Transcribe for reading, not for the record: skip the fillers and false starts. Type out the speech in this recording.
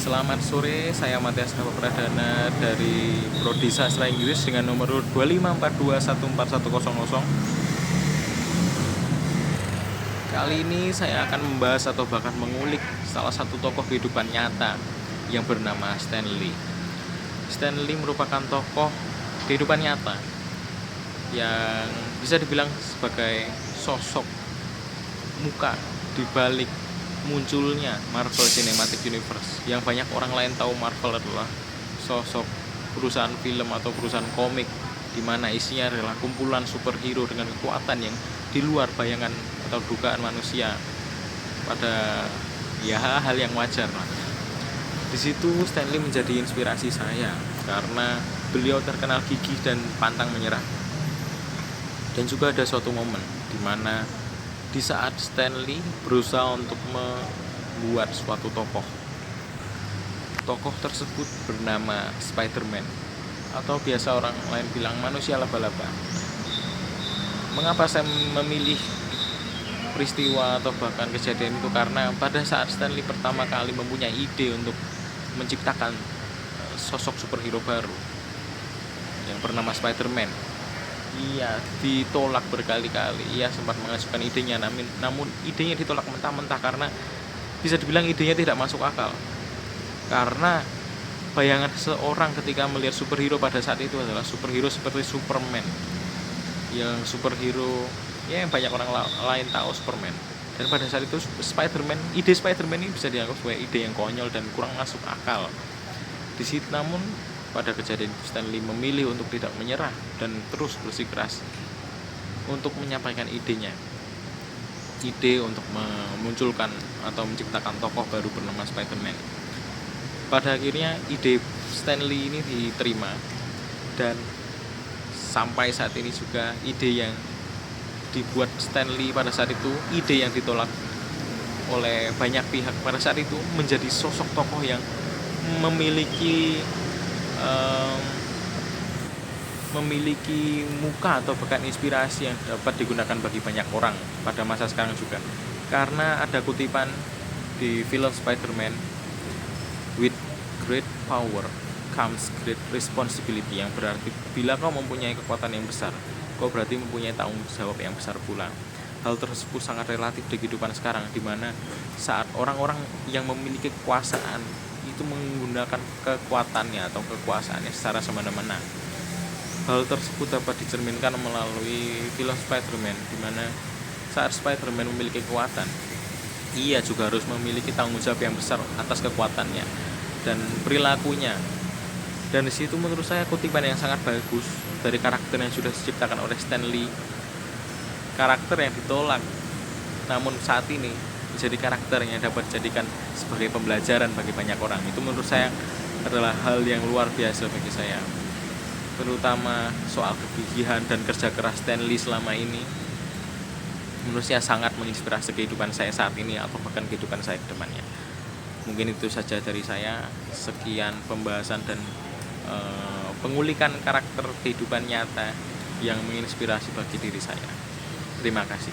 Selamat sore, saya Matias Nova Pradana dari Prodi Sastra Inggris dengan nomor 2542141100. Kali ini saya akan membahas atau bahkan mengulik salah satu tokoh kehidupan nyata yang bernama Stanley. Stanley merupakan tokoh kehidupan nyata yang bisa dibilang sebagai sosok muka di balik munculnya Marvel Cinematic Universe. Yang banyak orang lain tahu Marvel adalah sosok perusahaan film atau perusahaan komik di mana isinya adalah kumpulan superhero dengan kekuatan yang di luar bayangan atau dugaan manusia pada hal yang wajar lah. Di situ Stanley menjadi inspirasi saya karena beliau terkenal gigih dan pantang menyerah. Dan juga ada suatu momen di mana di saat Stanley berusaha untuk membuat suatu tokoh tersebut bernama Spider-Man atau biasa orang lain bilang manusia laba-laba. Mengapa saya memilih peristiwa atau bahkan kejadian itu? Karena pada saat Stanley pertama kali mempunyai ide untuk menciptakan sosok superhero baru yang bernama Spider-Man, ia ditolak berkali-kali. Ia sempat mengajukan idenya, namun idenya ditolak mentah-mentah karena bisa dibilang idenya tidak masuk akal. Karena bayangan seorang ketika melihat superhero pada saat itu adalah superhero seperti Superman, yang superhero yang banyak orang lain tahu Superman. Dan pada saat itu ide Spider-Man ini bisa dianggap sebagai ide yang konyol dan kurang masuk akal. Di situ namun pada kejadian itu Stanley memilih untuk tidak menyerah dan terus bersikeras untuk menyampaikan idenya. Ide untuk memunculkan atau menciptakan tokoh baru bernama Spider-Man. Pada akhirnya ide Stanley ini diterima dan sampai saat ini juga ide yang dibuat Stanley pada saat itu, ide yang ditolak oleh banyak pihak pada saat itu, menjadi sosok tokoh yang memiliki muka atau bahkan inspirasi yang dapat digunakan bagi banyak orang pada masa sekarang juga. Karena ada kutipan di film Spider-Man, with great power comes great responsibility, yang berarti bila kau mempunyai kekuatan yang besar, kau berarti mempunyai tanggung jawab yang besar pula. Hal tersebut sangat relatif di kehidupan sekarang, di mana saat orang-orang yang memiliki kekuasaan itu menggunakan kekuatannya atau kekuasaannya secara semena-mena. Hal tersebut dapat dicerminkan melalui film Spider-Man, di mana saat Spider-Man memiliki kekuatan, ia juga harus memiliki tanggung jawab yang besar atas kekuatannya dan perilakunya. Dan di situ menurut saya kutipan yang sangat bagus dari karakter yang sudah diciptakan oleh Stanley, karakter yang ditolak namun saat ini menjadi karakter yang dapat dijadikan sebagai pembelajaran bagi banyak orang. Itu menurut saya adalah hal yang luar biasa bagi saya, terutama soal kegigihan dan kerja keras Stanley selama ini. Menurut saya sangat menginspirasi kehidupan saya saat ini atau bahkan kehidupan saya ke depannya. Mungkin itu saja dari saya. Sekian pembahasan dan pengulikan karakter kehidupan nyata yang menginspirasi bagi diri saya. Terima kasih.